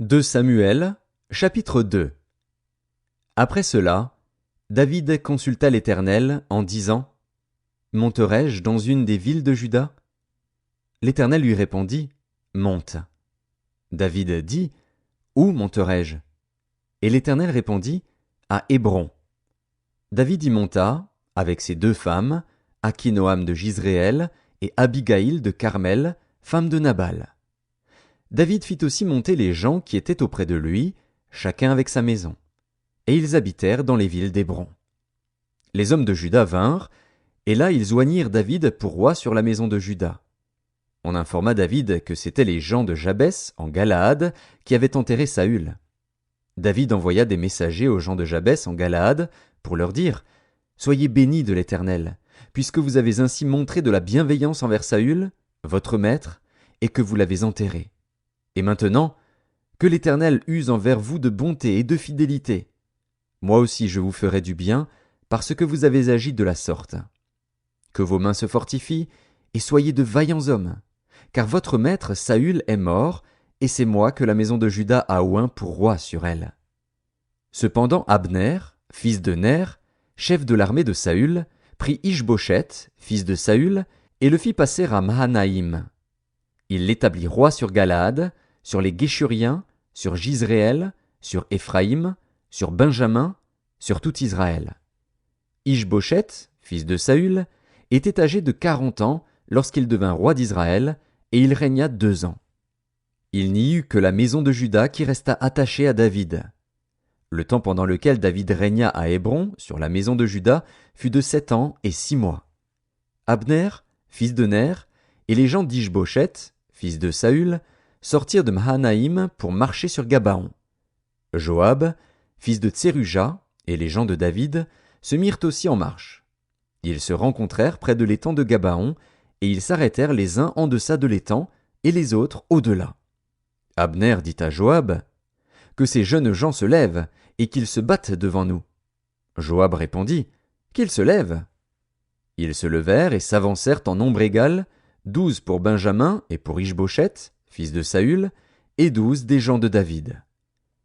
2 Samuel, chapitre 2. Après cela, David consulta l'Éternel en disant: Monterai-je dans une des villes de Juda? L'Éternel lui répondit: Monte. David dit: Où monterai-je? Et l'Éternel répondit: À Hébron. David y monta, avec ses 2 femmes, Akinoam de Jizréel et Abigaïl de Carmel, femme de Nabal. David fit aussi monter les gens qui étaient auprès de lui, chacun avec sa maison. Et ils habitèrent dans les villes d'Hébron. Les hommes de Juda vinrent, et là ils oignirent David pour roi sur la maison de Juda. On informa David que c'étaient les gens de Jabès, en Galaad, qui avaient enterré Saül. David envoya des messagers aux gens de Jabès, en Galaad, pour leur dire: Soyez bénis de l'Éternel, puisque vous avez ainsi montré de la bienveillance envers Saül, votre maître, et que vous l'avez enterré. Et maintenant, que l'Éternel use envers vous de bonté et de fidélité. Moi aussi je vous ferai du bien, parce que vous avez agi de la sorte. Que vos mains se fortifient, et soyez de vaillants hommes, car votre maître Saül est mort, et c'est moi que la maison de Juda a oint pour roi sur elle. Cependant Abner, fils de Ner, chef de l'armée de Saül, prit Ish-Boshet, fils de Saül, et le fit passer à Mahanaïm. Il l'établit roi sur Galaad, sur les Guéshuriens, sur Jizréel, sur Éphraïm, sur Benjamin, sur tout Israël. Ish-Boshet, fils de Saül, était âgé de 40 ans lorsqu'il devint roi d'Israël, et il régna 2 ans. Il n'y eut que la maison de Juda qui resta attachée à David. Le temps pendant lequel David régna à Hébron, sur la maison de Juda, fut de 7 ans et 6 mois. Abner, fils de Ner, et les gens d'Ish-Boshet, fils de Saül, sortirent de Mahanaïm pour marcher sur Gabaon. Joab, fils de Tseruja, et les gens de David, se mirent aussi en marche. Ils se rencontrèrent près de l'étang de Gabaon, et ils s'arrêtèrent les uns en deçà de l'étang, et les autres au-delà. Abner dit à Joab: Que ces jeunes gens se lèvent, et qu'ils se battent devant nous. Joab répondit: Qu'ils se lèvent. Ils se levèrent et s'avancèrent en nombre égal, 12 pour Benjamin et pour Ish-Boshet, fils de Saül, et 12 des gens de David.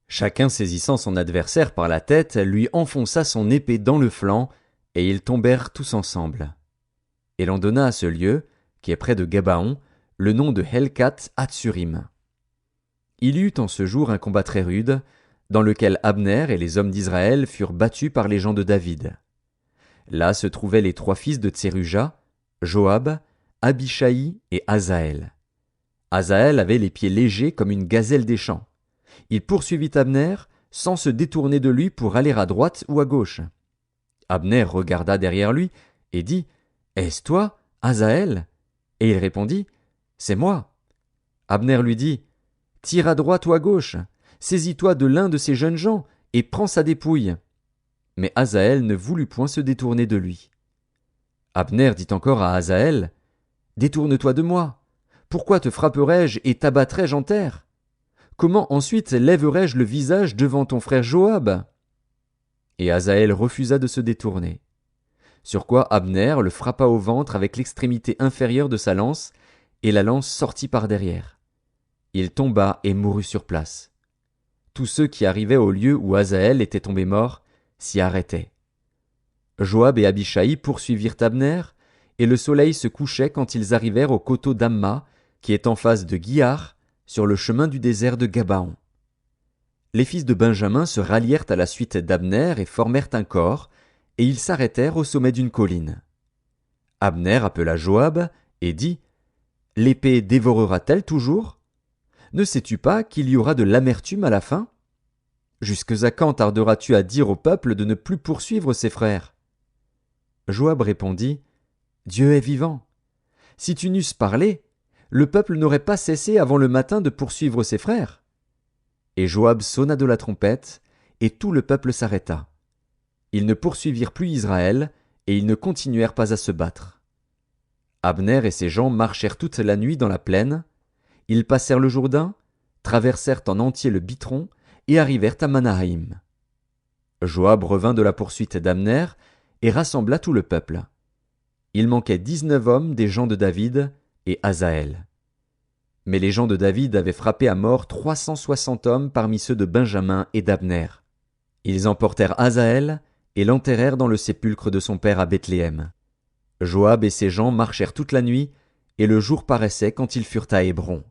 Chacun saisissant son adversaire par la tête, lui enfonça son épée dans le flanc, et ils tombèrent tous ensemble. Et l'on donna à ce lieu, qui est près de Gabaon, le nom de Helkat Hatsurim. Il y eut en ce jour un combat très rude, dans lequel Abner et les hommes d'Israël furent battus par les gens de David. Là se trouvaient les 3 fils de Tseruja, Joab, Abishai et Asaël. Asaël avait les pieds légers comme une gazelle des champs. Il poursuivit Abner, sans se détourner de lui pour aller à droite ou à gauche. Abner regarda derrière lui et dit: Est-ce toi, Asaël? Et il répondit: C'est moi. Abner lui dit: Tire à droite ou à gauche, saisis-toi de l'un de ces jeunes gens et prends sa dépouille. Mais Asaël ne voulut point se détourner de lui. Abner dit encore à Asaël: Détourne-toi de moi. Pourquoi te frapperais-je et t'abattrais-je en terre? Comment ensuite lèverais-je le visage devant ton frère Joab? Et Asaël refusa de se détourner. Sur quoi Abner le frappa au ventre avec l'extrémité inférieure de sa lance, et la lance sortit par derrière. Il tomba et mourut sur place. Tous ceux qui arrivaient au lieu où Asaël était tombé mort s'y arrêtaient. Joab et Abishai poursuivirent Abner, et le soleil se couchait quand ils arrivèrent au coteau d'Amma, qui est en face de Guiar, sur le chemin du désert de Gabaon. Les fils de Benjamin se rallièrent à la suite d'Abner et formèrent un corps, et ils s'arrêtèrent au sommet d'une colline. Abner appela Joab et dit: L'épée dévorera-t-elle toujours? Ne sais-tu pas qu'il y aura de l'amertume à la fin? Jusque à quand tarderas-tu à dire au peuple de ne plus poursuivre ses frères? Joab répondit: Dieu est vivant. Si tu n'eusses parlé, le peuple n'aurait pas cessé avant le matin de poursuivre ses frères. Et Joab sonna de la trompette, et tout le peuple s'arrêta. Ils ne poursuivirent plus Israël, et ils ne continuèrent pas à se battre. Abner et ses gens marchèrent toute la nuit dans la plaine. Ils passèrent le Jourdain, traversèrent en entier le Bitron, et arrivèrent à Manahaïm. Joab revint de la poursuite d'Abner, et rassembla tout le peuple. Il manquait 19 hommes des gens de David, et Asaël. Mais les gens de David avaient frappé à mort 360 hommes parmi ceux de Benjamin et d'Abner. Ils emportèrent Asaël et l'enterrèrent dans le sépulcre de son père à Bethléem. Joab et ses gens marchèrent toute la nuit, et le jour paraissait quand ils furent à Hébron.